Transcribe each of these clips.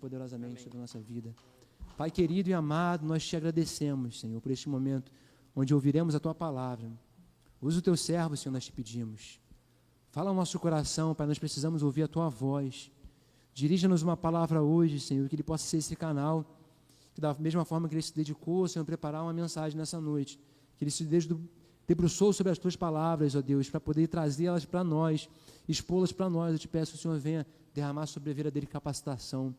poderosamente sobre a nossa vida. Pai querido e amado, nós te agradecemos, Senhor, por este momento onde ouviremos a Tua palavra. Usa o Teu servo, Senhor, nós te pedimos. Fala ao nosso coração, Pai, nós precisamos ouvir a Tua voz. Dirija-nos uma palavra hoje, Senhor, que Ele possa ser esse canal, que da mesma forma que Ele se dedicou, Senhor, a preparar uma mensagem nessa noite, que Ele se debruçou sobre as Tuas palavras, ó Deus, para poder trazê-las para nós, expô-las para nós. Eu te peço que o Senhor venha derramar sobre a vida dele capacitação,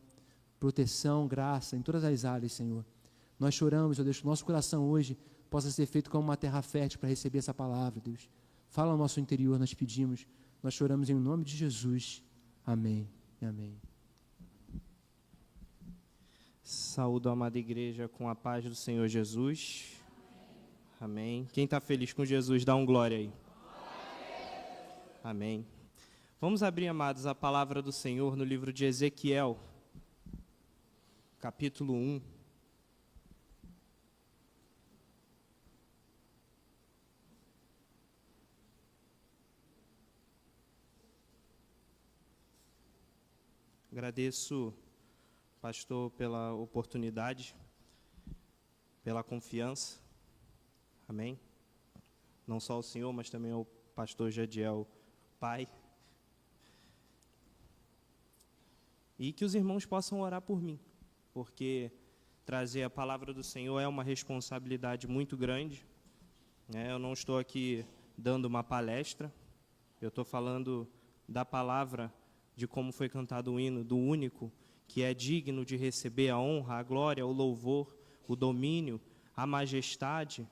proteção, graça, em todas as áreas, Senhor. Nós choramos, ó Deus, que o nosso coração hoje possa ser feito como uma terra fértil para receber essa palavra, Deus. Fala ao nosso interior, nós pedimos, nós choramos em nome de Jesus. Amém e amém. Saúdo a amada igreja com a paz do Senhor Jesus. Amém. Quem está feliz com Jesus, dá um glória aí. Amém. Vamos abrir, amados, a palavra do Senhor no livro de Ezequiel, capítulo 1. Agradeço, pastor, pela oportunidade, pela confiança. Amém. Não só o senhor, mas também o pastor Jadiel, pai. E que os irmãos possam orar por mim, porque trazer a palavra do Senhor é uma responsabilidade muito grande. Eu não estou aqui dando uma palestra, eu estou falando da palavra, de como foi cantado o hino, do único que é digno de receber a honra, a glória, o louvor, o domínio, a majestade.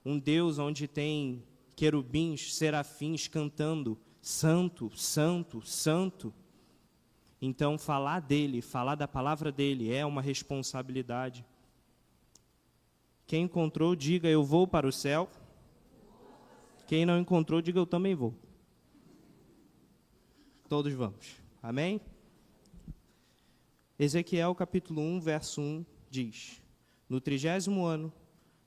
Um Deus onde tem querubins, serafins cantando, santo, santo, santo. Então, falar dele, falar da palavra dele é uma responsabilidade. Quem encontrou, diga, eu vou para o céu. Quem não encontrou, diga, eu também vou. Todos vamos. Amém? Ezequiel, capítulo 1, verso 1, diz: No 30º ano,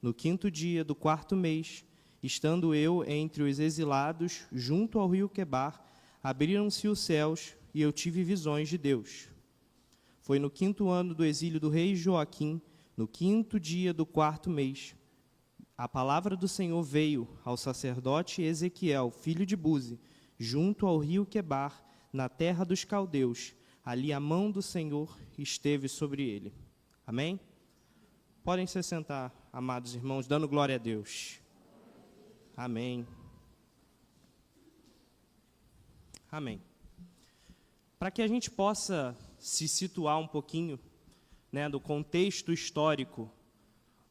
no 5º dia do 4º mês, estando eu entre os exilados, junto ao rio Quebar, abriram-se os céus, e eu tive visões de Deus. Foi no 5º ano do exílio do rei Joaquim, no 5º dia do 4º mês, a palavra do Senhor veio ao sacerdote Ezequiel, filho de Buzi, junto ao rio Quebar, na terra dos caldeus. Ali a mão do Senhor esteve sobre ele. Amém? Podem se sentar, amados irmãos, dando glória a Deus. Amém. Amém. Para que a gente possa se situar um pouquinho, do contexto histórico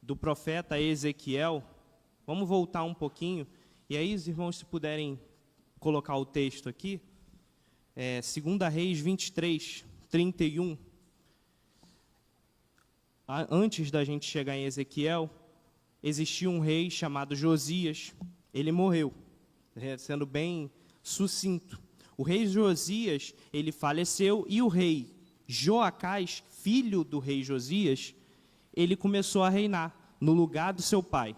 do profeta Ezequiel, vamos voltar um pouquinho, e aí os irmãos, se puderem colocar o texto aqui, 2 Reis 23, 31. Antes da gente chegar em Ezequiel, existia um rei chamado Josias. Ele morreu, sendo bem sucinto. O rei Josias, ele faleceu, e o rei Joacás, filho do rei Josias, ele começou a reinar no lugar do seu pai.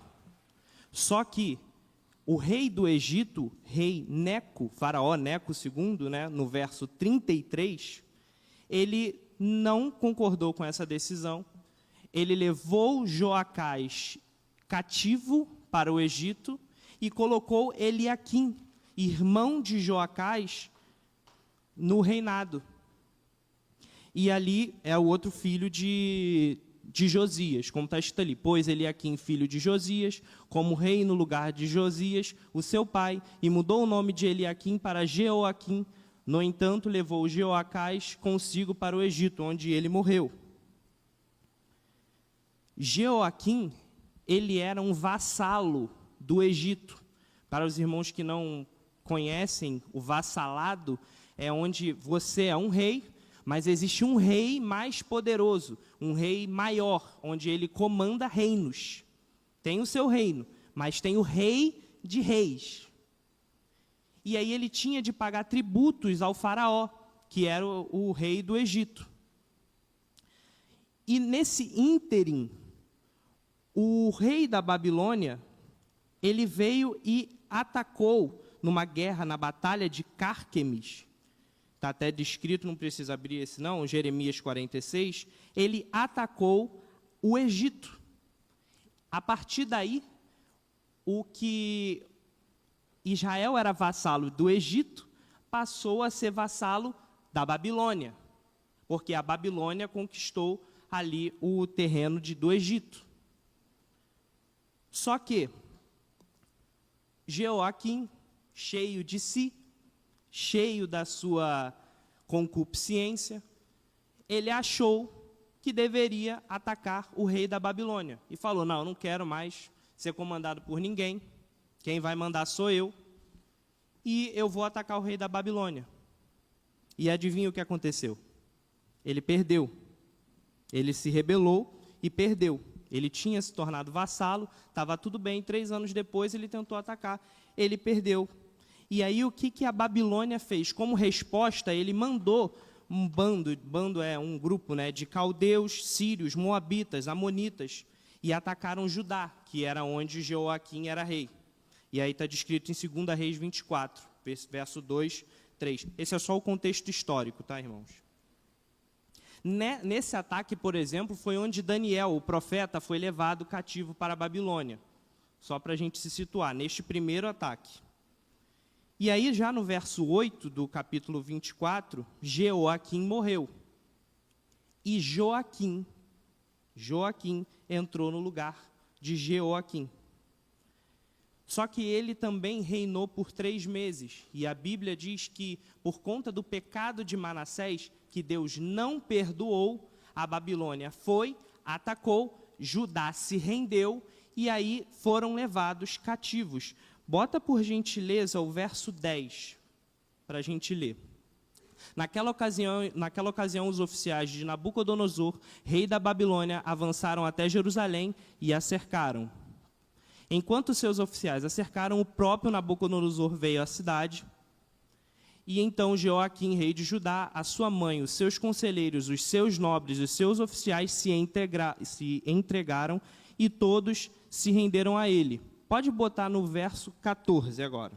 Só que o rei do Egito, rei Neco, faraó Neco II, no verso 33, ele não concordou com essa decisão. Ele levou Joacás cativo para o Egito e colocou Eliaquim, irmão de Joacás, no reinado. E ali é o outro filho de Josias, como está escrito ali. Pôs Eliaquim, filho de Josias, como rei no lugar de Josias, o seu pai, e mudou o nome de Eliaquim para Jeoaquim. No entanto, levou Jeoacás consigo para o Egito, onde ele morreu. Jeoaquim, ele era um vassalo do Egito. Para os irmãos que não conhecem, o vassalado é onde você é um rei, mas existe um rei mais poderoso, um rei maior, onde ele comanda reinos. Tem o seu reino, mas tem o rei de reis. E aí ele tinha de pagar tributos ao faraó, que era o rei do Egito. E nesse ínterim, o rei da Babilônia, ele veio e atacou numa guerra, na batalha de Cárquemis, está até descrito, não precisa abrir esse não, Jeremias 46, ele atacou o Egito. A partir daí, o que Israel era vassalo do Egito, passou a ser vassalo da Babilônia, porque a Babilônia conquistou ali o terreno do Egito. Só que Jeoaquim, cheio de si, cheio da sua concupiscência, ele achou que deveria atacar o rei da Babilônia. E falou, não, eu não quero mais ser comandado por ninguém, quem vai mandar sou eu, e eu vou atacar o rei da Babilônia. E adivinha o que aconteceu? Ele perdeu. Ele se rebelou e perdeu. Ele tinha se tornado vassalo, estava tudo bem, 3 anos depois ele tentou atacar, ele perdeu. E aí o que a Babilônia fez? Como resposta, ele mandou um bando é um grupo, né, de caldeus, sírios, moabitas, amonitas, e atacaram Judá, que era onde Jeoaquim era rei. E aí está descrito em 2 Reis 24, verso 2, 3. Esse é só o contexto histórico, tá, irmãos? Nesse ataque, por exemplo, foi onde Daniel, o profeta, foi levado cativo para a Babilônia. Só para a gente se situar, neste primeiro ataque. E aí, já no verso 8 do capítulo 24, Jeoaquim morreu. E Joaquim entrou no lugar de Jeoaquim. Só que ele também reinou por 3 meses. E a Bíblia diz que, por conta do pecado de Manassés, que Deus não perdoou, a Babilônia atacou, Judá se rendeu, e aí foram levados cativos. Bota, por gentileza, o verso 10, para a gente ler. Naquela ocasião, os oficiais de Nabucodonosor, rei da Babilônia, avançaram até Jerusalém e a cercaram. Enquanto seus oficiais a cercaram, o próprio Nabucodonosor veio à cidade. E então Jeoaquim, rei de Judá, a sua mãe, os seus conselheiros, os seus nobres, os seus oficiais se entregaram e todos se renderam a ele. Pode botar no verso 14 agora.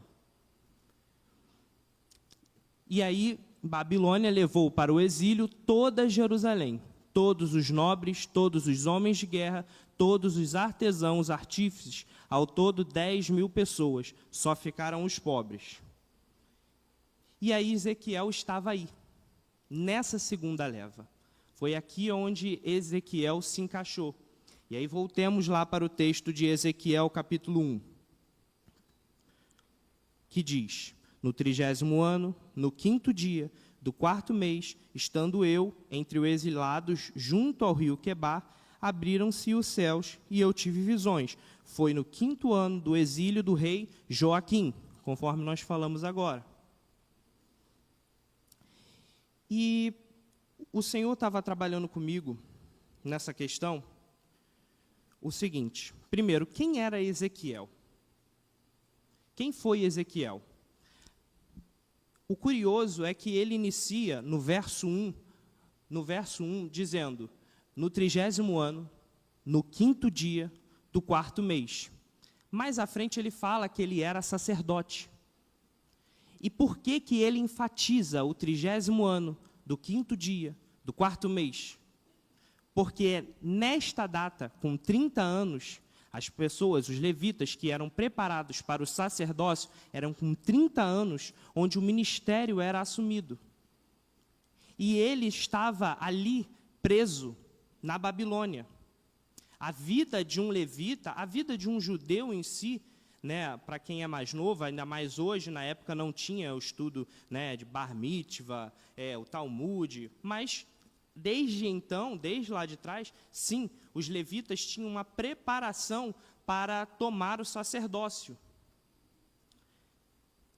E aí, Babilônia levou para o exílio toda Jerusalém, todos os nobres, todos os homens de guerra, todos os artesãos, artífices, ao todo 10.000 pessoas, só ficaram os pobres. E aí Ezequiel estava aí, nessa segunda leva. Foi aqui onde Ezequiel se encaixou. E aí voltemos lá para o texto de Ezequiel, capítulo 1, que diz, no 30º ano, no 5º dia do 4º mês, estando eu entre os exilados junto ao rio Quebar, abriram-se os céus e eu tive visões. Foi no 5º ano do exílio do rei Joaquim, conforme nós falamos agora. E o Senhor estava trabalhando comigo nessa questão, o seguinte, primeiro, quem era Ezequiel? Quem foi Ezequiel? O curioso é que ele inicia no verso 1, dizendo, no 30º ano, no 5º dia do 4º mês. Mais à frente ele fala que ele era sacerdote. E por que ele enfatiza o 30º ano, do 5º dia, do 4º mês? Porque nesta data, com 30 anos, as pessoas, os levitas que eram preparados para o sacerdócio, eram com 30 anos, onde o ministério era assumido. E ele estava ali preso na Babilônia. A vida de um levita, a vida de um judeu em si, né, para quem é mais novo, ainda mais hoje, na época não tinha o estudo, né, de Bar Mitzvah, o Talmud, mas desde então, desde lá de trás, sim, os levitas tinham uma preparação para tomar o sacerdócio.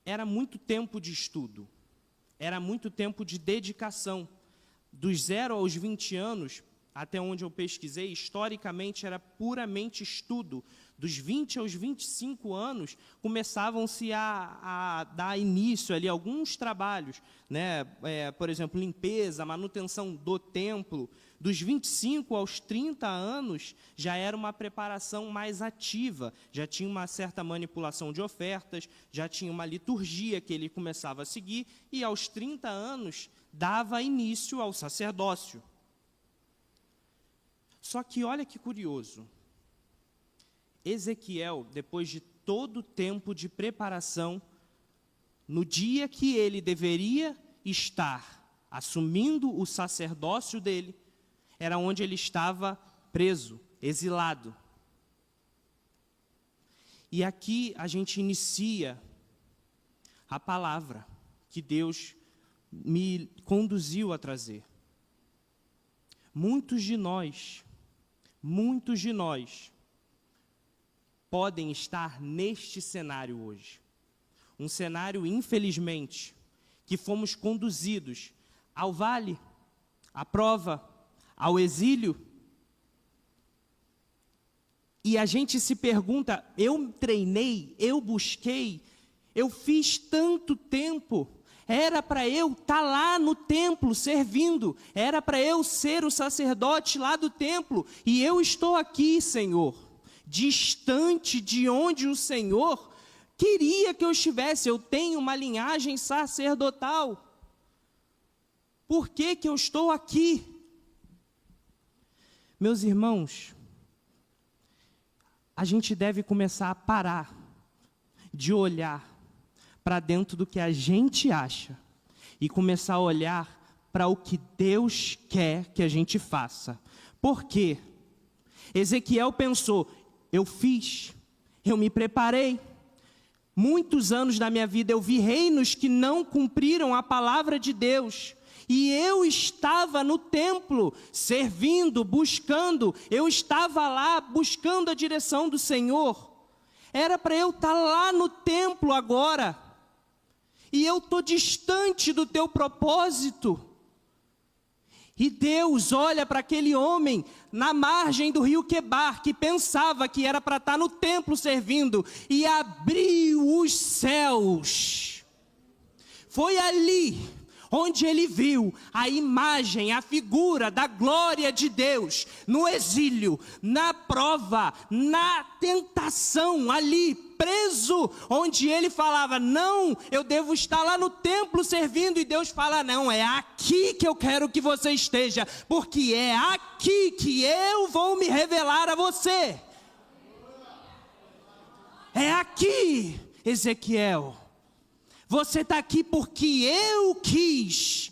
Era muito tempo de estudo, era muito tempo de dedicação. Dos 0 aos 20 anos, até onde eu pesquisei, historicamente era puramente estudo. Dos 20 aos 25 anos, começavam-se a dar início ali a alguns trabalhos, né? Por exemplo, limpeza, manutenção do templo. Dos 25 aos 30 anos, já era uma preparação mais ativa, já tinha uma certa manipulação de ofertas, já tinha uma liturgia que ele começava a seguir, e aos 30 anos, dava início ao sacerdócio. Só que olha que curioso, Ezequiel, depois de todo o tempo de preparação, no dia que ele deveria estar assumindo o sacerdócio dele, era onde ele estava preso, exilado. E aqui a gente inicia a palavra que Deus me conduziu a trazer. Muitos de nós podem estar neste cenário hoje. Um cenário, infelizmente, que fomos conduzidos ao vale, à prova, ao exílio. E a gente se pergunta, eu treinei, eu busquei, eu fiz tanto tempo, era para eu estar lá no templo servindo, era para eu ser o sacerdote lá do templo, e eu estou aqui, Senhor, distante de onde o Senhor queria que eu estivesse. Eu tenho uma linhagem sacerdotal. Por que que eu estou aqui? Meus irmãos, a gente deve começar a parar de olhar para dentro do que a gente acha e começar a olhar para o que Deus quer que a gente faça. Por quê? Ezequiel pensou, eu fiz, eu me preparei. Muitos anos da minha vida eu vi reinos que não cumpriram a palavra de Deus. E eu estava no templo, servindo, buscando. Eu estava lá buscando a direção do Senhor. Era para eu estar lá no templo agora. E eu estou distante do teu propósito. E Deus olha para aquele homem na margem do rio Quebar, que pensava que era para estar no templo servindo, e abriu os céus. Foi ali onde ele viu a imagem, a figura da glória de Deus, no exílio, na prova, na tentação, ali preso, onde ele falava, não, eu devo estar lá no templo servindo, e Deus fala, não, é aqui que eu quero que você esteja, porque é aqui que eu vou me revelar a você. É aqui, Ezequiel. Você está aqui porque eu quis.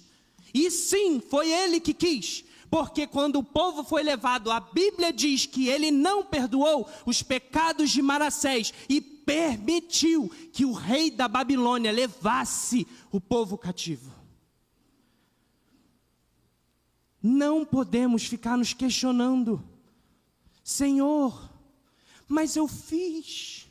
E sim, foi ele que quis. Porque quando o povo foi levado, a Bíblia diz que ele não perdoou os pecados de Manassés e permitiu que o rei da Babilônia levasse o povo cativo. Não podemos ficar nos questionando. Senhor, mas eu fiz.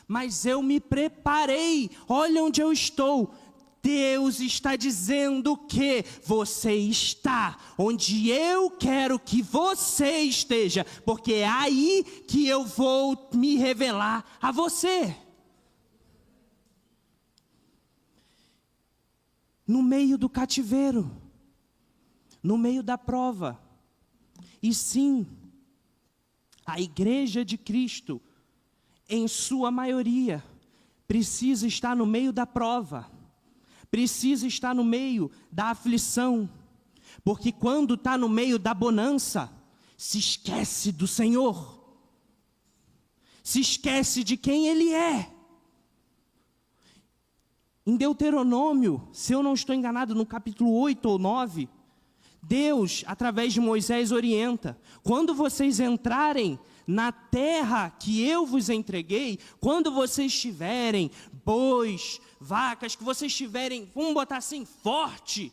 Mas eu me preparei, olha onde eu estou. Deus está dizendo que você está onde eu quero que você esteja, porque é aí que eu vou me revelar a você. No meio do cativeiro, no meio da prova. E sim, a igreja de Cristo, em sua maioria, precisa estar no meio da prova, precisa estar no meio da aflição, porque quando está no meio da bonança, se esquece do Senhor, se esquece de quem Ele é. Em Deuteronômio, se eu não estou enganado, no capítulo 8 ou 9, Deus, através de Moisés, orienta, quando vocês entrarem na terra que eu vos entreguei, quando vocês tiverem bois, vacas, que vocês tiverem, vamos botar assim, forte,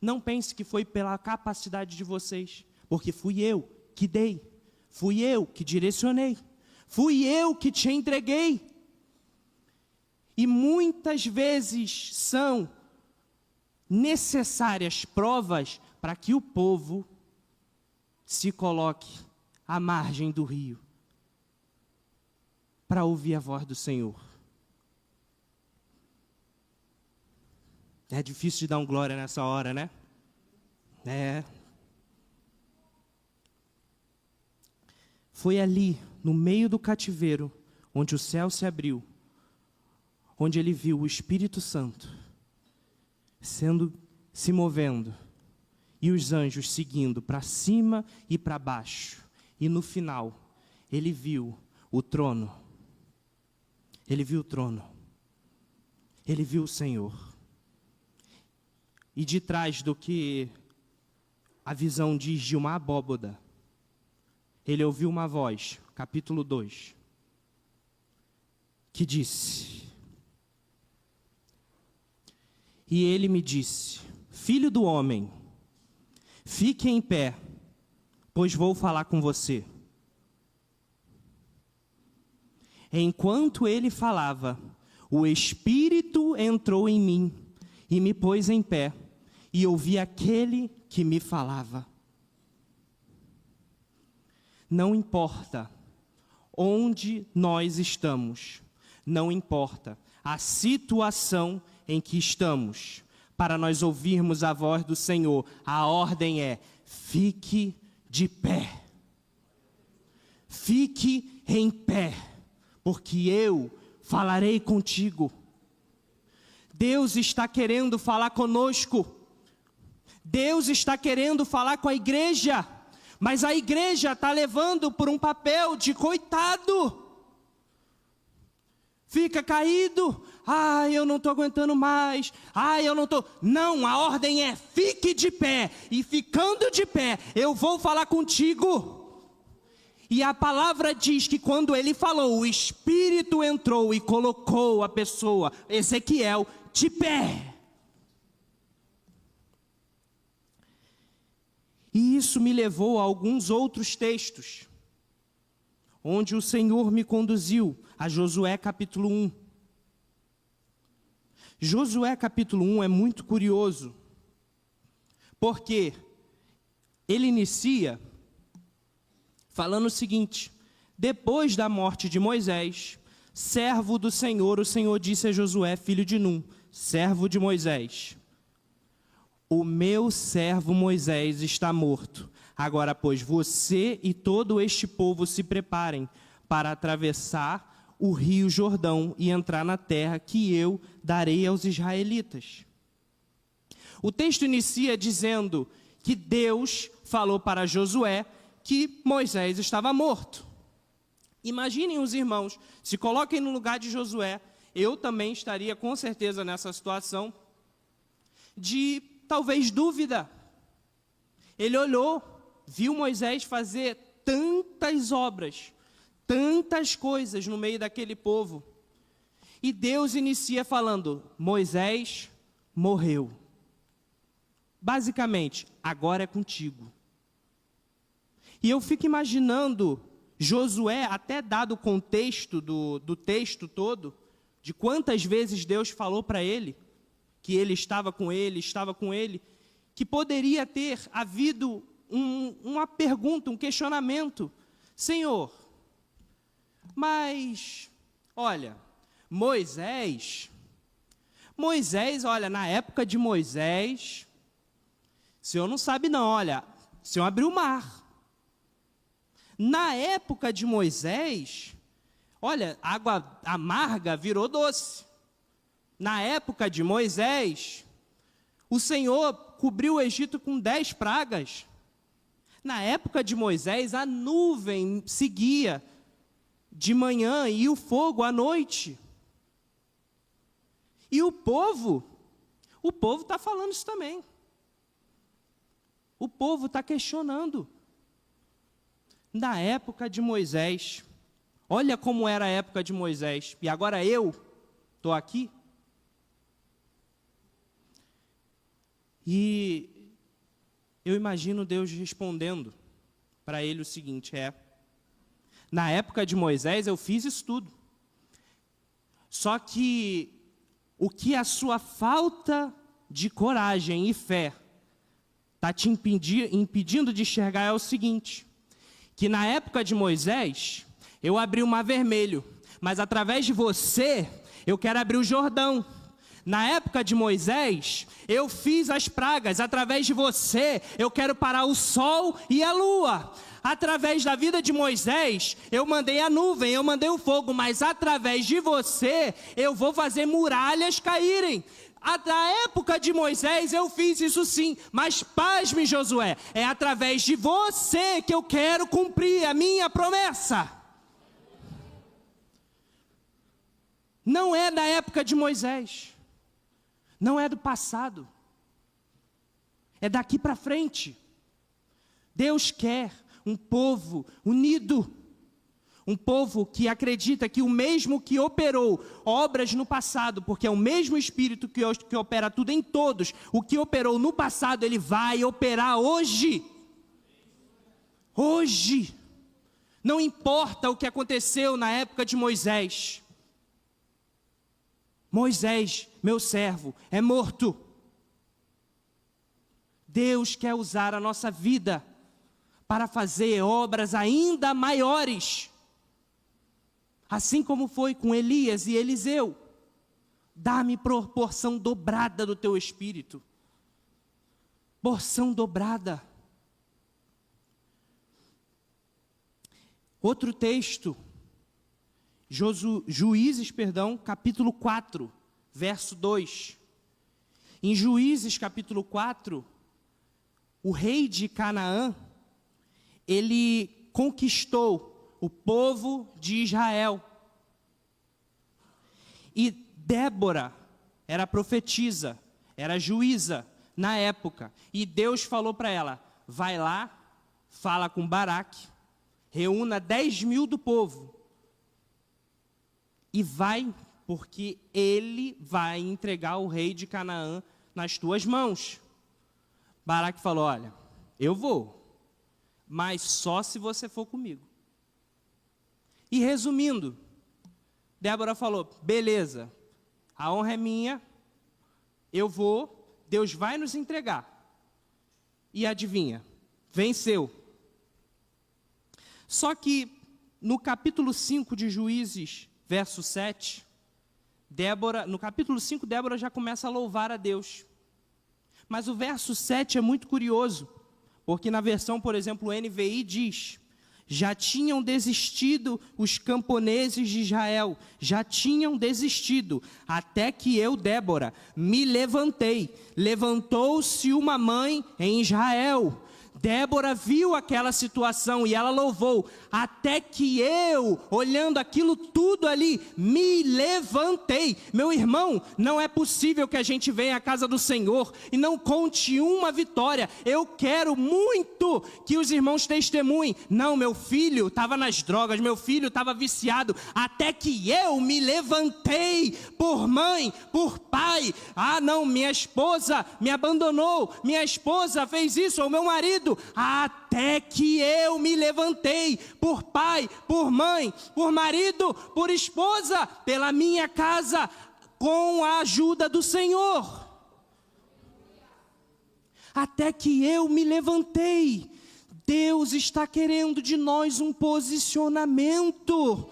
não pense que foi pela capacidade de vocês, porque fui eu que dei, fui eu que direcionei, fui eu que te entreguei. E muitas vezes são necessárias provas para que o povo se coloque à margem do rio para ouvir a voz do Senhor. É difícil de dar um glória nessa hora, né? Foi ali, no meio do cativeiro, onde o céu se abriu, onde ele viu o Espírito Santo se movendo, e os anjos seguindo para cima e para baixo. E no final, ele viu o trono. Ele viu o trono. Ele viu o Senhor. E de trás do que a visão diz de uma abóboda, ele ouviu uma voz, capítulo 2, que disse: e ele me disse: filho do homem, fique em pé, pois vou falar com você. Enquanto ele falava, o Espírito entrou em mim e me pôs em pé, e ouvi aquele que me falava. Não importa onde nós estamos, não importa a situação em que estamos, para nós ouvirmos a voz do Senhor, a ordem é: fique de pé. Fique em pé, porque eu falarei contigo. Deus está querendo falar conosco. Deus está querendo falar com a igreja, mas a igreja está levando por um papel de coitado. Fica caído. Eu não estou aguentando mais. Eu não estou. Não, a ordem é: fique de pé. E ficando de pé, eu vou falar contigo. E a palavra diz que quando ele falou, o Espírito entrou e colocou a pessoa, Ezequiel, de pé. E isso me levou a alguns outros textos, onde o Senhor me conduziu a Josué capítulo 1. Josué capítulo 1 é muito curioso, porque ele inicia falando o seguinte: depois da morte de Moisés, servo do Senhor, o Senhor disse a Josué, filho de Num, servo de Moisés: o meu servo Moisés está morto. Agora, pois, você e todo este povo se preparem para atravessar o rio Jordão e entrar na terra que eu darei aos israelitas. O texto inicia dizendo que Deus falou para Josué que Moisés estava morto. Imaginem os irmãos, se coloquem no lugar de Josué. Eu também estaria com certeza nessa situação de talvez dúvida. Ele olhou, viu Moisés fazer tantas obras, tantas coisas no meio daquele povo. E Deus inicia falando: Moisés morreu. Basicamente, agora é contigo. E eu fico imaginando Josué, até dado o contexto do texto todo, de quantas vezes Deus falou para ele, que ele estava com ele, que poderia ter havido uma pergunta, um questionamento: Senhor, mas, olha, Moisés, olha, na época de Moisés, o senhor não sabe não, olha, o senhor abriu o mar. Na época de Moisés, olha, água amarga virou doce. Na época de Moisés, o Senhor cobriu o Egito com 10 pragas. Na época de Moisés, a nuvem seguia de manhã e o fogo à noite. E o povo está falando isso também. O povo está questionando. Na época de Moisés, olha como era a época de Moisés, e agora eu estou aqui. E eu imagino Deus respondendo para ele o seguinte: na época de Moisés eu fiz isso tudo. Só que o que a sua falta de coragem e fé está te impedindo de enxergar é o seguinte, que na época de Moisés, eu abri o mar vermelho, mas através de você, eu quero abrir o Jordão. Na época de Moisés, eu fiz as pragas, através de você, eu quero parar o sol e a lua. Através da vida de Moisés, eu mandei a nuvem, eu mandei o fogo, mas através de você, eu vou fazer muralhas caírem. Na época de Moisés, eu fiz isso sim, mas pasme, Josué, é através de você que eu quero cumprir a minha promessa. Não é da época de Moisés. Não é do passado, é daqui para frente. Deus quer um povo unido, um povo que acredita que o mesmo que operou obras no passado, porque é o mesmo Espírito que opera tudo em todos, o que operou no passado, ele vai operar hoje. Hoje, não importa o que aconteceu na época de Moisés. Moisés, meu servo, é morto. Deus quer usar a nossa vida para fazer obras ainda maiores. Assim como foi com Elias e Eliseu. Dá-me porção dobrada do teu espírito. Porção dobrada. Outro texto. Juízes, capítulo 4, verso 2. Em Juízes, capítulo 4, o rei de Canaã, ele conquistou o povo de Israel. E Débora era profetisa, era juíza na época. E Deus falou para ela, vai lá, fala com Baraque, reúna 10.000 do povo. E vai, porque ele vai entregar o rei de Canaã nas tuas mãos. Baraque falou, olha, eu vou, mas só se você for comigo. E resumindo, Débora falou, beleza, a honra é minha, eu vou, Deus vai nos entregar. E adivinha, venceu. Só que no capítulo 5 de Juízes, verso 7, no capítulo 5, Débora já começa a louvar a Deus. Mas o verso 7 é muito curioso, porque na versão, por exemplo, NVI diz, já tinham desistido os camponeses de Israel, já tinham desistido, até que eu, Débora, me levantei, levantou-se uma mãe em Israel. Débora viu aquela situação e ela louvou, até que eu, olhando aquilo tudo ali, me levantei. Meu irmão, não é possível que a gente venha à casa do Senhor e não conte uma vitória. Eu quero muito que os irmãos testemunhem. Não, meu filho estava nas drogas, meu filho estava viciado, até que eu me levantei por mãe, por pai. Ah não, minha esposa me abandonou, minha esposa fez isso, ou meu marido. Até que eu me levantei por pai, por mãe, por marido, por esposa, pela minha casa, com a ajuda do Senhor. Até que eu me levantei. Deus está querendo de nós um posicionamento.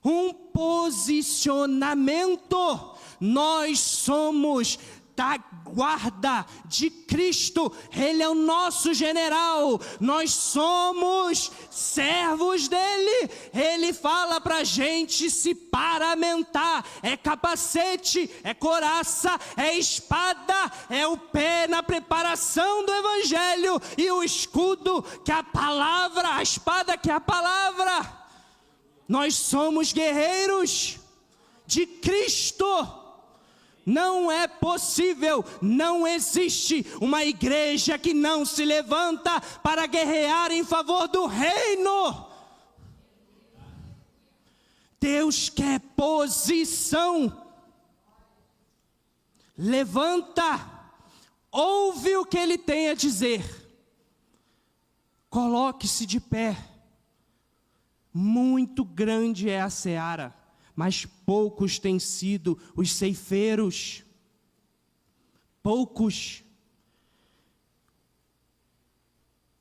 Um posicionamento. Nós somos da guarda de Cristo, Ele é o nosso general, nós somos servos dEle, Ele fala para a gente se paramentar, é capacete, é coraça, é espada, é o pé na preparação do Evangelho, e o escudo que é a palavra, a espada que é a palavra. Nós somos guerreiros de Cristo. Não é possível, não existe uma igreja que não se levanta para guerrear em favor do reino. Deus quer posição. Levanta, ouve o que Ele tem a dizer. Coloque-se de pé. Muito grande é a seara, mas poucos têm sido os ceifeiros. Poucos.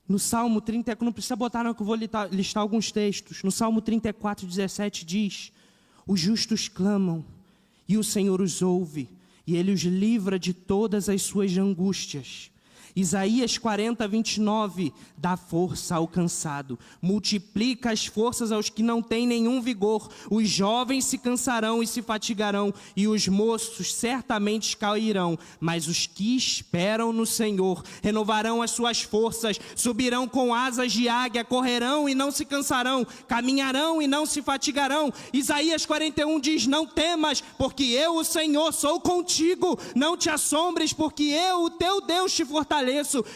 No Salmo 34, não precisa botar não, que eu vou listar alguns textos. No Salmo 34:17 diz: os justos clamam e o Senhor os ouve, e Ele os livra de todas as suas angústias. Isaías 40:29, dá força ao cansado, multiplica as forças aos que não têm nenhum vigor. Os jovens se cansarão e se fatigarão, e os moços certamente cairão. Mas os que esperam no Senhor renovarão as suas forças, subirão com asas de águia, correrão e não se cansarão, caminharão e não se fatigarão. Isaías 41 diz: não temas, porque eu, o Senhor, sou contigo. Não te assombres, porque eu, o teu Deus, te fortaleço.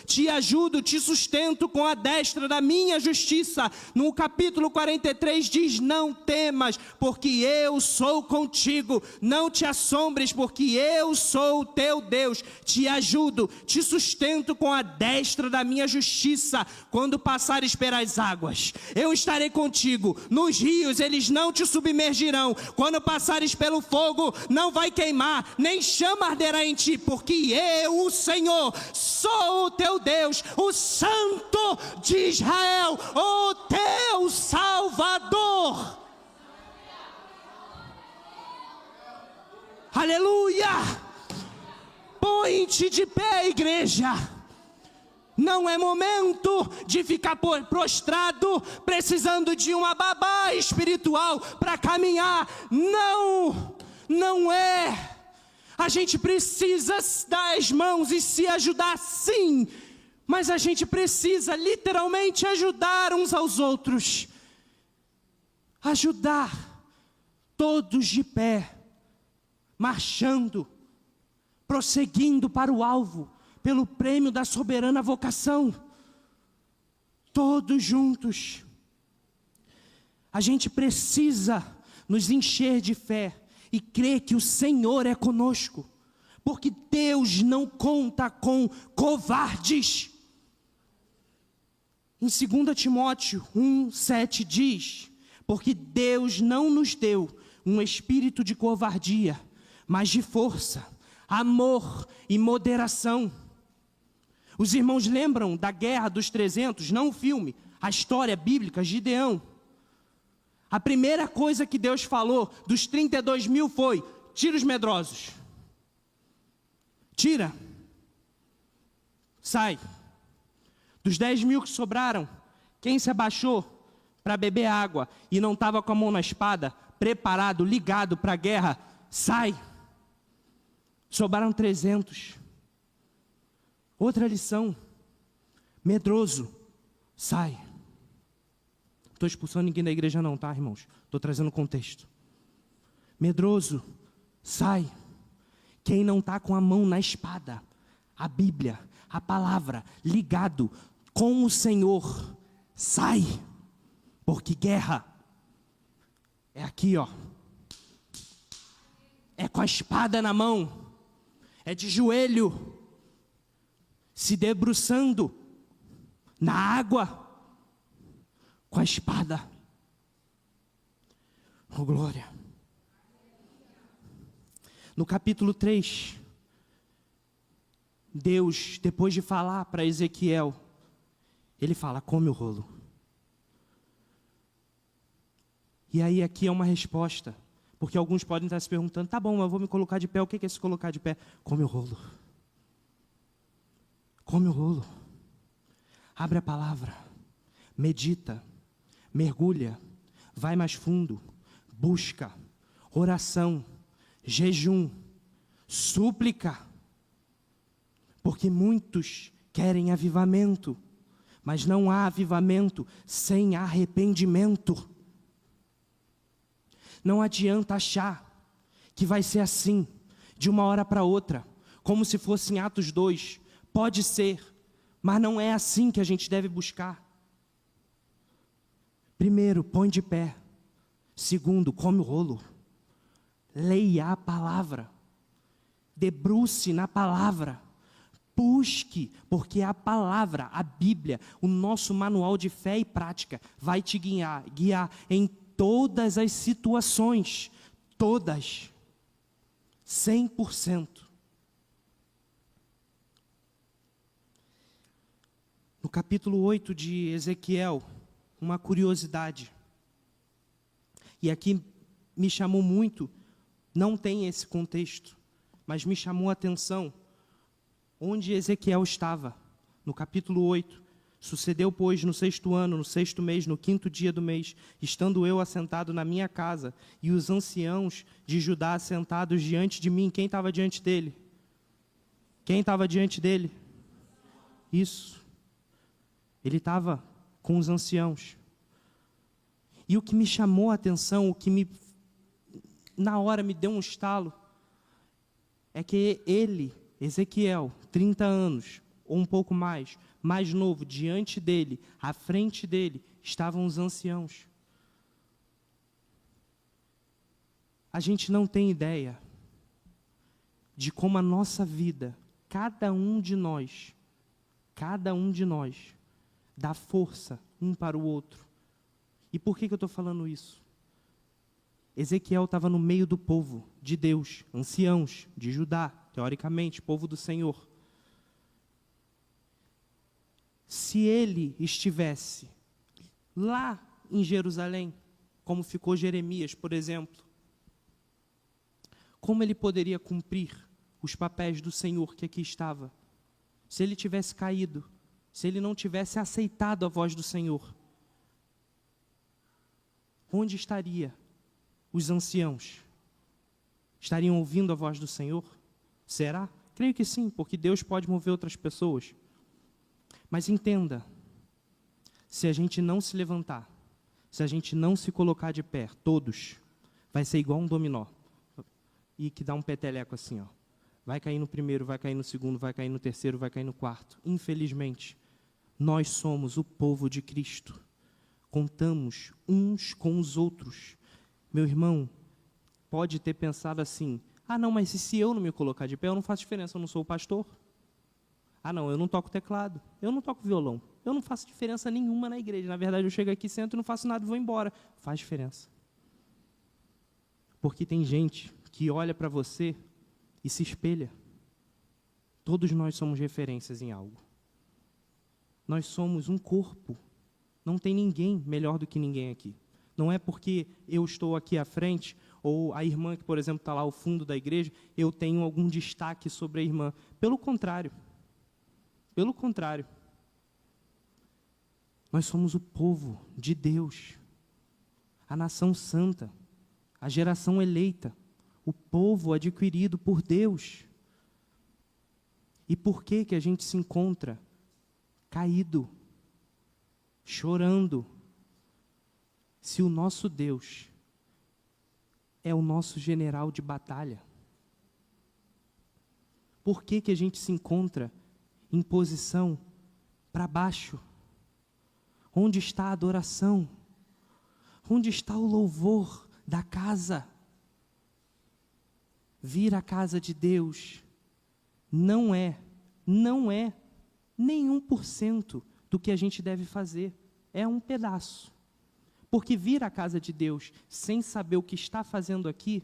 Te ajudo, te sustento com a destra da minha justiça. No capítulo 43 diz: não temas, porque eu sou contigo. Não te assombres, porque eu sou o teu Deus. Te ajudo, te sustento com a destra da minha justiça. Quando passares pelas águas, eu estarei contigo. Nos rios, eles não te submergirão. Quando passares pelo fogo, não vai queimar, nem chama arderá em ti, porque eu, o Senhor, sou o teu Deus, o Santo de Israel, o teu Salvador. Aleluia! Põe-te de pé, igreja. Não é momento de ficar prostrado, precisando de uma babá espiritual para caminhar. Não, não é. A gente precisa dar as mãos e se ajudar, sim. Mas a gente precisa literalmente ajudar uns aos outros. Ajudar. Todos de pé. Marchando. Prosseguindo para o alvo. Pelo prêmio da soberana vocação. Todos juntos. A gente precisa nos encher de fé e crer que o Senhor é conosco, porque Deus não conta com covardes. Em 2 Timóteo 1:7 diz: porque Deus não nos deu um espírito de covardia, mas de força, amor e moderação. Os irmãos lembram da Guerra dos 300, não o filme, a história bíblica, Gideão. A primeira coisa que Deus falou dos 32 mil foi: tira os medrosos. Tira. Sai. Dos 10 mil que sobraram, quem se abaixou para beber água e não estava com a mão na espada, preparado, ligado para a guerra, sai. Sobraram 300. Outra lição: medroso, sai. Não estou expulsando ninguém da igreja não, tá, irmãos? Estou trazendo contexto. Medroso, sai. Quem não está com a mão na espada, a Bíblia, a palavra, ligado com o Senhor, sai. Porque guerra é aqui, ó. É com a espada na mão. É de joelho, se debruçando na água, com a espada. Oh, glória. No capítulo 3, Deus, depois de falar para Ezequiel, Ele fala: come o rolo. E aí aqui é uma resposta, porque alguns podem estar se perguntando: tá bom, eu vou me colocar de pé, o que é se colocar de pé? Come o rolo. Come o rolo. Abre a palavra, medita, mergulha, vai mais fundo, busca, oração, jejum, súplica. Porque muitos querem avivamento, mas não há avivamento sem arrependimento. Não adianta achar que vai ser assim, de uma hora para outra, como se fosse em Atos 2. Pode ser, mas não é assim que a gente deve buscar. Primeiro, põe de pé. Segundo, come o rolo. Leia a palavra. Debruce na palavra. Busque, porque a palavra, a Bíblia, o nosso manual de fé e prática, vai te guiar em todas as situações. Todas. 100%. No capítulo 8 de Ezequiel, uma curiosidade. E aqui me chamou muito, não tem esse contexto, mas me chamou a atenção onde Ezequiel estava, no capítulo 8. Sucedeu, pois, no 6º ano, no 6º mês, no 5º dia do mês, estando eu assentado na minha casa, e os anciãos de Judá assentados diante de mim. Quem estava diante dele? Quem estava diante dele? Isso. Ele estava com os anciãos. E o que me chamou a atenção, o que na hora me deu um estalo, é que ele, Ezequiel, 30 anos, ou um pouco mais novo, diante dele, à frente dele, estavam os anciãos. A gente não tem ideia de como a nossa vida, cada um de nós, dá força um para o outro. E por que eu estou falando isso? Ezequiel estava no meio do povo de Deus, anciãos de Judá, teoricamente, povo do Senhor. Se ele estivesse lá em Jerusalém, como ficou Jeremias, por exemplo, como ele poderia cumprir os papéis do Senhor que aqui estava? Se ele tivesse caído, se ele não tivesse aceitado a voz do Senhor, onde estaria os anciãos? Estariam ouvindo a voz do Senhor? Será? Creio que sim, porque Deus pode mover outras pessoas. Mas entenda, se a gente não se levantar, se a gente não se colocar de pé, todos, vai ser igual um dominó. E que dá um peteleco assim, ó. Vai cair no primeiro, vai cair no segundo, vai cair no terceiro, vai cair no quarto. Infelizmente, nós somos o povo de Cristo. Contamos uns com os outros. Meu irmão, pode ter pensado assim, não, mas se eu não me colocar de pé, eu não faço diferença, eu não sou o pastor. Não, eu não toco teclado, eu não toco violão, eu não faço diferença nenhuma na igreja. Na verdade, eu chego aqui, sento e não faço nada e vou embora. Faz diferença. Porque tem gente que olha para você e se espelha. Todos nós somos referências em algo. Nós somos um corpo. Não tem ninguém melhor do que ninguém aqui. Não é porque eu estou aqui à frente, ou a irmã que, por exemplo, está lá ao fundo da igreja, eu tenho algum destaque sobre a irmã. Pelo contrário. Pelo contrário. Nós somos o povo de Deus. A nação santa. A geração eleita. O povo adquirido por Deus. E por que a gente se encontra caído, chorando, se o nosso Deus é o nosso general de batalha? Por que a gente se encontra em posição para baixo? Onde está a adoração? Onde está o louvor da casa? Vir à casa de Deus não é nenhum por cento do que a gente deve fazer. É um pedaço. Porque vir à casa de Deus sem saber o que está fazendo aqui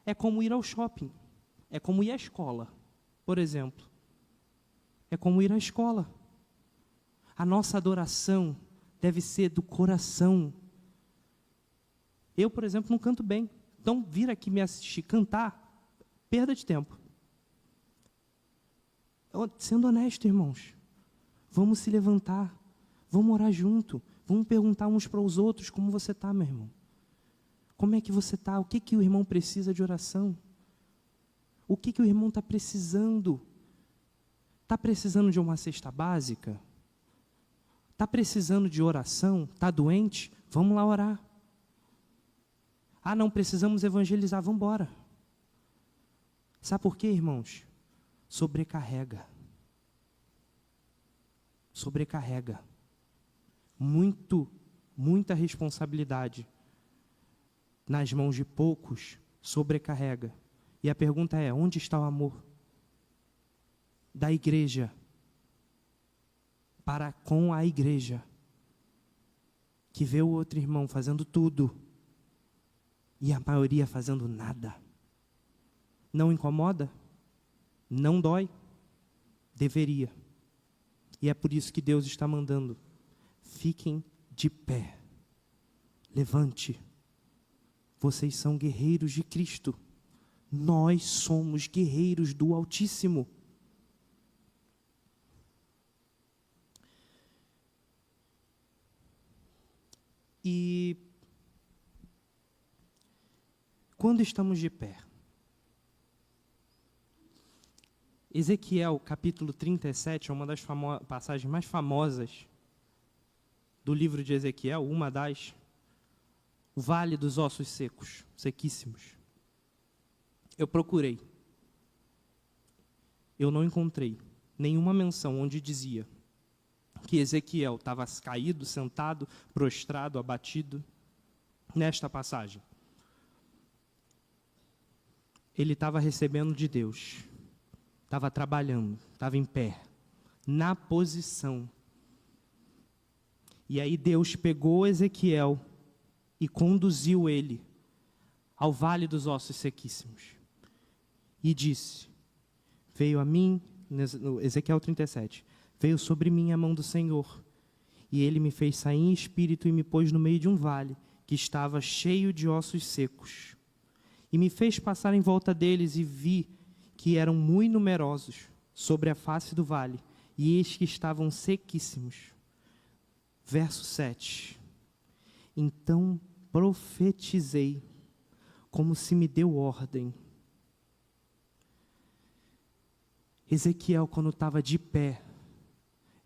é como ir ao shopping. É como ir à escola, por exemplo. É como ir à escola. A nossa adoração deve ser do coração. Eu, por exemplo, não canto bem. Então, vir aqui me assistir cantar, perda de tempo. Sendo honesto, irmãos, vamos se levantar, vamos orar junto, vamos perguntar uns para os outros como você está, meu irmão. Como é que você está? O que o irmão precisa de oração? O que o irmão está precisando? Está precisando de uma cesta básica? Está precisando de oração? Está doente? Vamos lá orar. Não precisamos evangelizar, vamos embora. Sabe por quê, irmãos? Sobrecarrega. Sobrecarrega. Muita responsabilidade nas mãos de poucos sobrecarrega. E a pergunta é, onde está o amor da igreja para com a igreja, que vê o outro irmão fazendo tudo e a maioria fazendo nada? Não incomoda? Não dói? Deveria. E é por isso que Deus está mandando: fiquem de pé, levante. Vocês são guerreiros de Cristo. Nós somos guerreiros do Altíssimo. E quando estamos de pé, Ezequiel capítulo 37 é uma das passagens mais famosas do livro de Ezequiel, uma das, o vale dos ossos secos, sequíssimos. Eu procurei, eu não encontrei nenhuma menção onde dizia que Ezequiel estava caído, sentado, prostrado, abatido, nesta passagem. Ele estava recebendo de Deus, estava trabalhando, estava em pé, na posição. E aí Deus pegou Ezequiel e conduziu ele ao vale dos ossos sequíssimos. E disse, veio a mim, no Ezequiel 37, veio sobre mim a mão do Senhor, e ele me fez sair em espírito e me pôs no meio de um vale que estava cheio de ossos secos. E me fez passar em volta deles, e vi que eram muito numerosos sobre a face do vale, e eis que estavam sequíssimos. Verso 7. Então profetizei, como se me deu ordem. Ezequiel, quando estava de pé,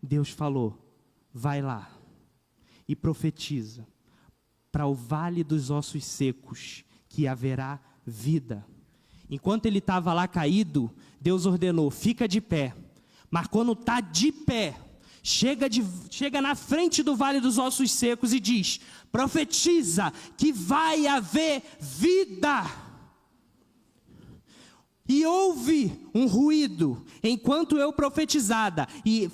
Deus falou, vai lá e profetiza para o vale dos ossos secos que haverá vida. Enquanto ele estava lá caído, Deus ordenou, fica de pé. Mas quando está de pé, chega na frente do vale dos ossos secos e diz, profetiza que vai haver vida. E houve um ruído, enquanto eu profetizava, e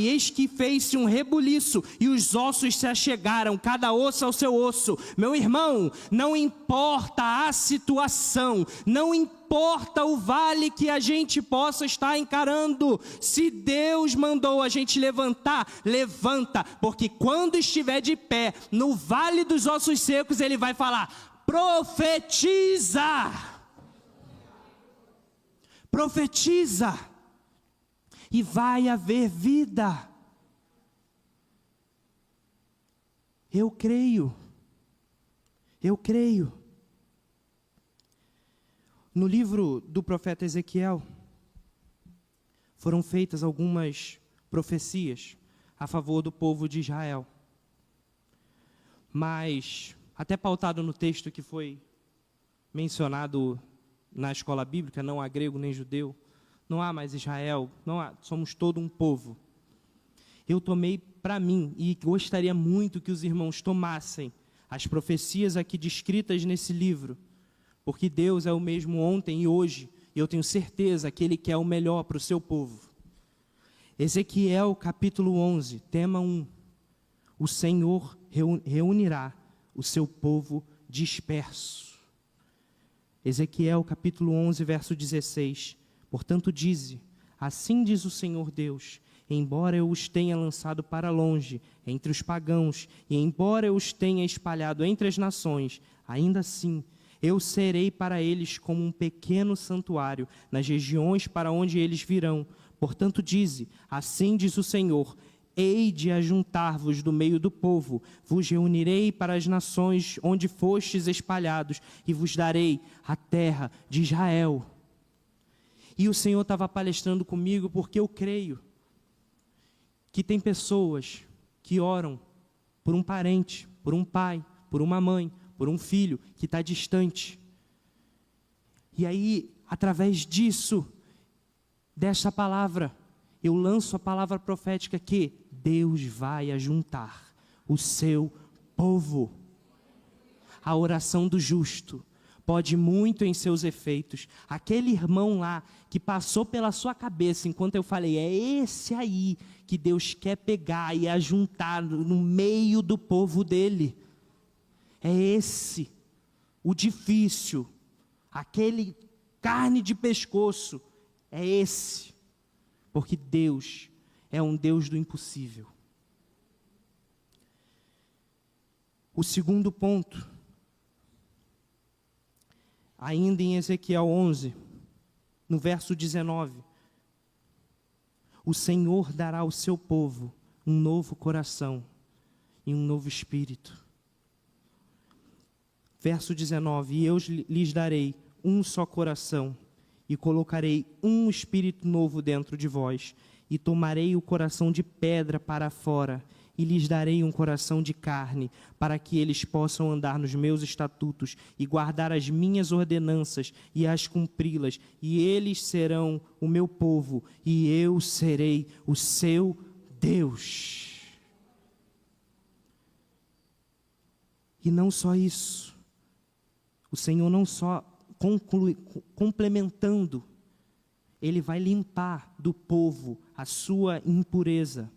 eis que fez-se um rebuliço, e os ossos se achegaram, cada osso ao seu osso. Meu irmão, não importa a situação, não importa o vale que a gente possa estar encarando, se Deus mandou a gente levantar, levanta, porque quando estiver de pé, no vale dos ossos secos, Ele vai falar, profetiza! Profetiza, e vai haver vida. Eu creio. No livro do profeta Ezequiel, foram feitas algumas profecias a favor do povo de Israel. Mas, até pautado no texto que foi mencionado na escola bíblica, não há grego nem judeu, não há mais Israel, somos todo um povo. Eu tomei para mim, e gostaria muito que os irmãos tomassem as profecias aqui descritas nesse livro, porque Deus é o mesmo ontem e hoje, e eu tenho certeza que Ele quer o melhor para o seu povo. Ezequiel capítulo 11, tema 1, o Senhor reunirá o seu povo disperso. Ezequiel capítulo 11, verso 16. Portanto dize, assim diz o Senhor Deus, embora eu os tenha lançado para longe, entre os pagãos, e embora eu os tenha espalhado entre as nações, ainda assim, eu serei para eles como um pequeno santuário, nas regiões para onde eles virão. Portanto dize, assim diz o Senhor, hei de ajuntar-vos do meio do povo, vos reunirei para as nações onde fostes espalhados, e vos darei a terra de Israel. E o Senhor estava palestrando comigo, porque eu creio que tem pessoas que oram por um parente, por um pai, por uma mãe, por um filho que está distante. E aí, através disso, dessa palavra, eu lanço a palavra profética que Deus vai ajuntar o seu povo. A oração do justo pode muito em seus efeitos. Aquele irmão lá que passou pela sua cabeça enquanto eu falei, é esse aí que Deus quer pegar e ajuntar no meio do povo dele. É esse, o difícil, aquele carne de pescoço, é esse. Porque Deus é um Deus do impossível. O segundo ponto, ainda em Ezequiel 11, no verso 19, o Senhor dará ao seu povo um novo coração e um novo espírito. Verso 19, e eu lhes darei um só coração, e colocarei um espírito novo dentro de vós, e tomarei o coração de pedra para fora, e lhes darei um coração de carne, para que eles possam andar nos meus estatutos, e guardar as minhas ordenanças, e as cumpri-las, e eles serão o meu povo, e eu serei o seu Deus. E não só isso, o Senhor não só complementando, Ele vai limpar do povo a sua impureza.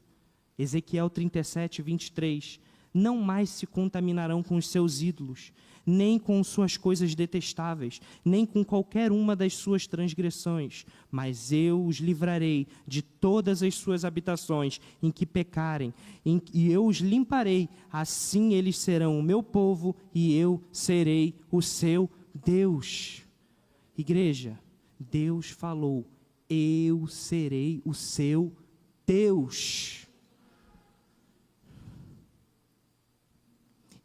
Ezequiel 37, 23, não mais se contaminarão com os seus ídolos, nem com suas coisas detestáveis, nem com qualquer uma das suas transgressões, mas eu os livrarei de todas as suas habitações em que pecarem, e eu os limparei, assim eles serão o meu povo, e eu serei o seu Deus. Igreja, Deus falou, eu serei o seu Deus.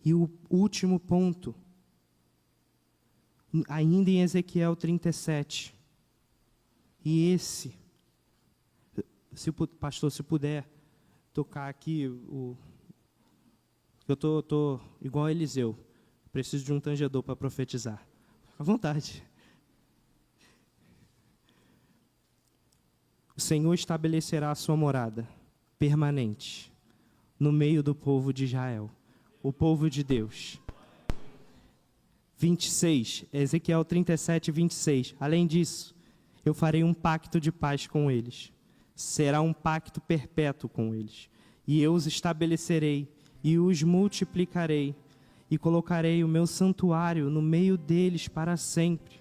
E o último ponto, ainda em Ezequiel 37, e esse, pastor, se puder tocar aqui, eu estou igual a Eliseu, preciso de um tangedor para profetizar. Fica à vontade. O Senhor estabelecerá a sua morada permanente no meio do povo de Israel, o povo de Deus. 26, Ezequiel 37, 26. Além disso, eu farei um pacto de paz com eles. Será um pacto perpétuo com eles. E eu os estabelecerei e os multiplicarei e colocarei o meu santuário no meio deles para sempre.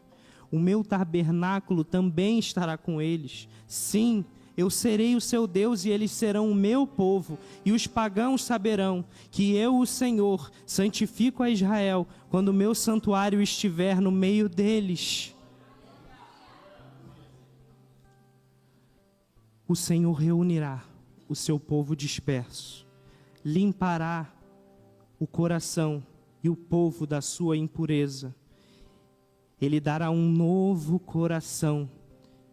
O meu tabernáculo também estará com eles. Sim, eu serei o seu Deus e eles serão o meu povo. E os pagãos saberão que eu, o Senhor, santifico a Israel quando o meu santuário estiver no meio deles. O Senhor reunirá o seu povo disperso, limpará o coração e o povo da sua impureza. Ele dará um novo coração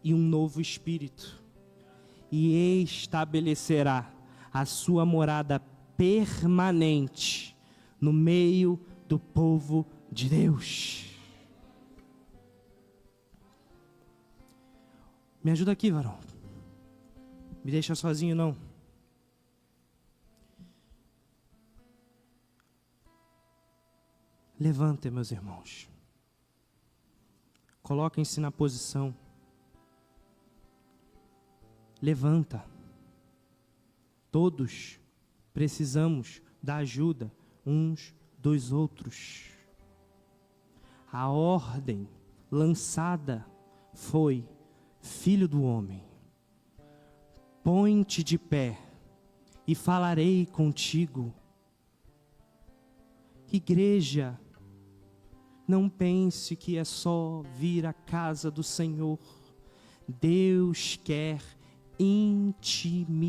e um novo espírito, e estabelecerá a sua morada permanente no meio do povo de Deus. Me ajuda aqui, varão. Me deixa sozinho, não. Levantem, meus irmãos. Coloquem-se na posição. Levanta. Todos precisamos da ajuda uns dos outros. A ordem lançada foi: Filho do homem, põe-te de pé e falarei contigo. Igreja, não pense que é só vir à casa do Senhor. Deus quer intimidade.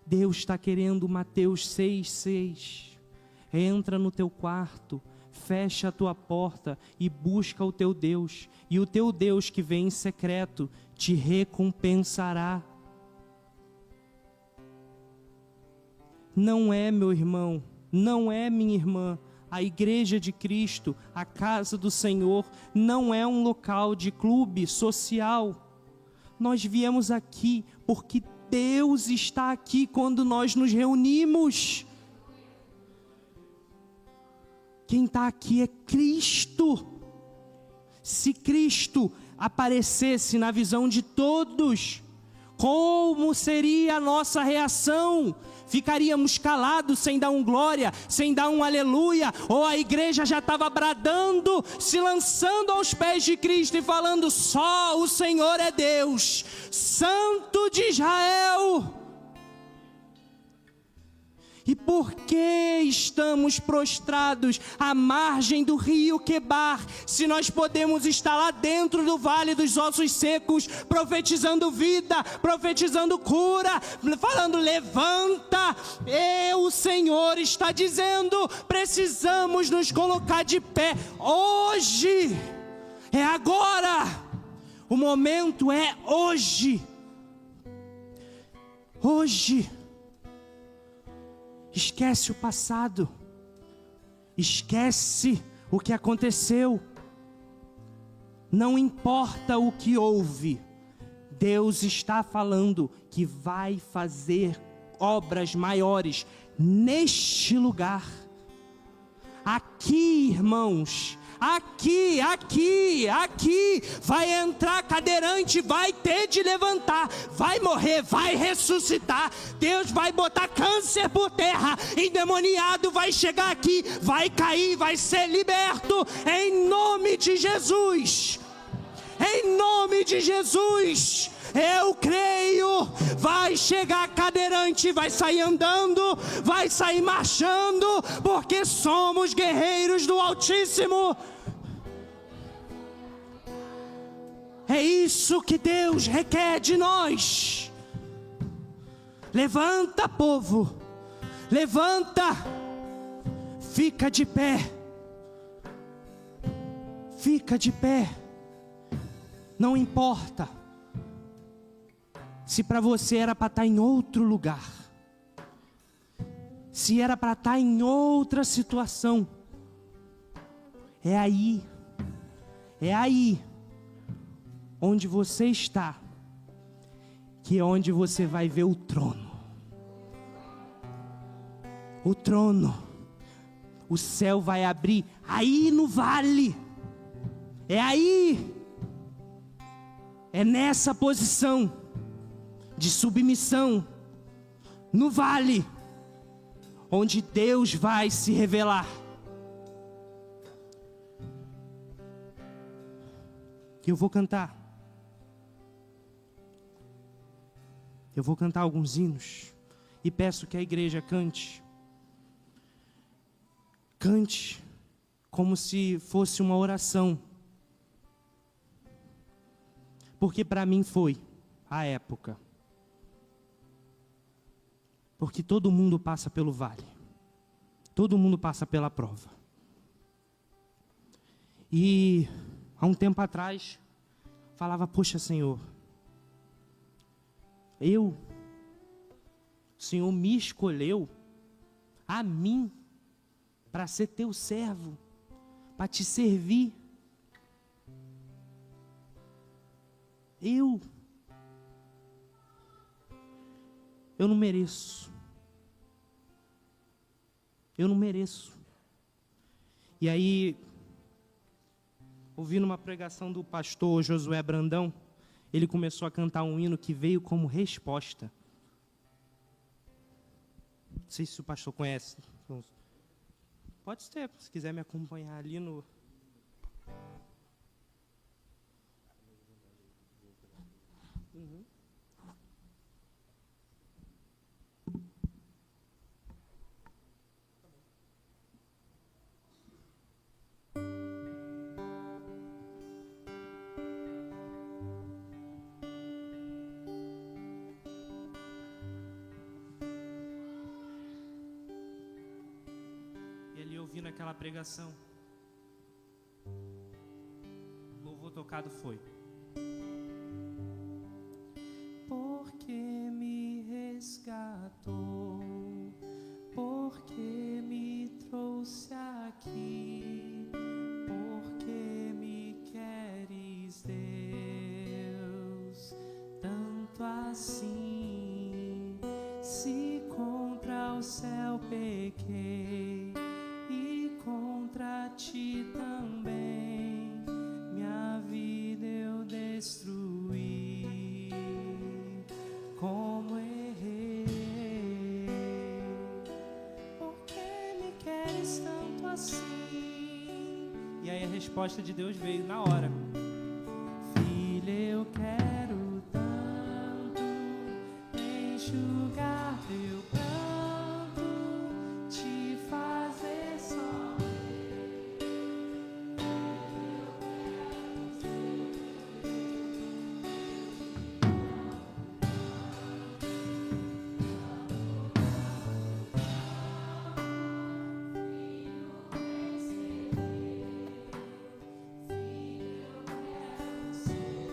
Deus está querendo Mateus 6,6. Entra no teu quarto, fecha a tua porta e busca o teu Deus. E o teu Deus que vem em secreto te recompensará. Não é, meu irmão, não é, minha irmã, a igreja de Cristo, a casa do Senhor, não é um local de clube social. Nós viemos aqui porque Deus está aqui quando nós nos reunimos. Quem está aqui é Cristo. Se Cristo aparecesse na visão de todos, como seria a nossa reação? Ficaríamos calados sem dar um glória, sem dar um aleluia? Ou a igreja já estava bradando, se lançando aos pés de Cristo e falando: só o Senhor é Deus, Santo de Israel? E por que estamos prostrados à margem do rio Quebar, se nós podemos estar lá dentro do vale dos ossos secos, profetizando vida, profetizando cura, falando: levanta? O Senhor está dizendo: precisamos nos colocar de pé hoje, é agora, o momento é hoje. Hoje. Esquece o passado, esquece o que aconteceu, não importa o que houve, Deus está falando que vai fazer obras maiores neste lugar. Aqui, irmãos, aqui, vai entrar cadeirante, vai ter de levantar, vai morrer, vai ressuscitar. Deus vai botar câncer por terra, endemoniado vai chegar aqui, vai cair, vai ser liberto, em nome de Jesus. Em nome de Jesus, eu creio. Vai chegar cadeirante, vai sair andando, vai sair marchando, porque somos guerreiros do Altíssimo. É isso que Deus requer de nós. Levanta, povo, levanta, fica de pé, fica de pé. Não importa se para você era para estar em outro lugar, se era para estar em outra situação, é aí onde você está, que é onde você vai ver o trono. O trono, o céu vai abrir aí no vale, é aí. É nessa posição de submissão, no vale, onde Deus vai se revelar. Eu vou cantar. Eu vou cantar alguns hinos e peço que a igreja cante. Cante como se fosse uma oração. Porque para mim foi a época. Porque todo mundo passa pelo vale. Todo mundo passa pela prova. E há um tempo atrás, falava: poxa, Senhor, o Senhor me escolheu, a mim, para ser teu servo, para te servir. Eu não mereço. Eu não mereço. E aí, ouvindo uma pregação do pastor Josué Brandão, ele começou a cantar um hino que veio como resposta. Não sei se o pastor conhece. Pode ser, se quiser me acompanhar ali no... Uhum. E ali ouvindo aquela pregação, o louvor tocado foi: porque me resgatou, porque me trouxe aqui, porque me queres, Deus, tanto assim. Se contra o céu pequei e contra ti também, minha vida eu destruí. resposta de Deus veio na hora. Filho, eu quero tanto enxugar teu pranto, te fazer só.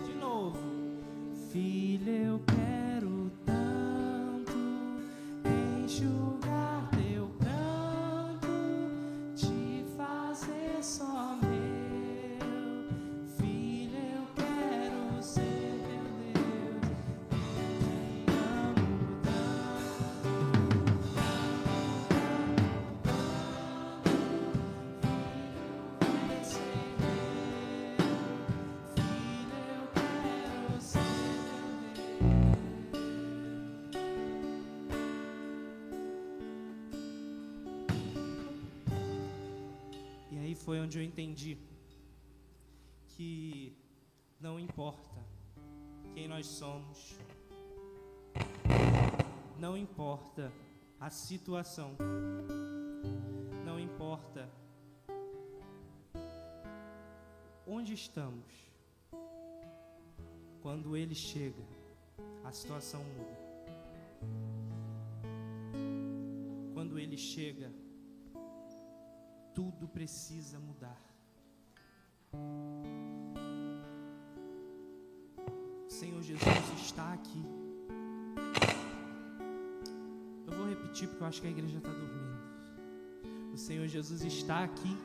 De novo. Filho, eu quero tanto enxugar teu pranto, te fazer só meu. Filho, eu quero ser teu Deus, eu te amo tanto, ser meu. Filho, eu quero ser E aí foi onde eu entendi que não importa quem nós somos, não importa a situação, não importa onde estamos, quando Ele chega, a situação muda. Quando Ele chega, tudo precisa mudar. O Senhor Jesus está aqui. Eu vou repetir porque eu acho que a igreja está dormindo. O Senhor Jesus está aqui.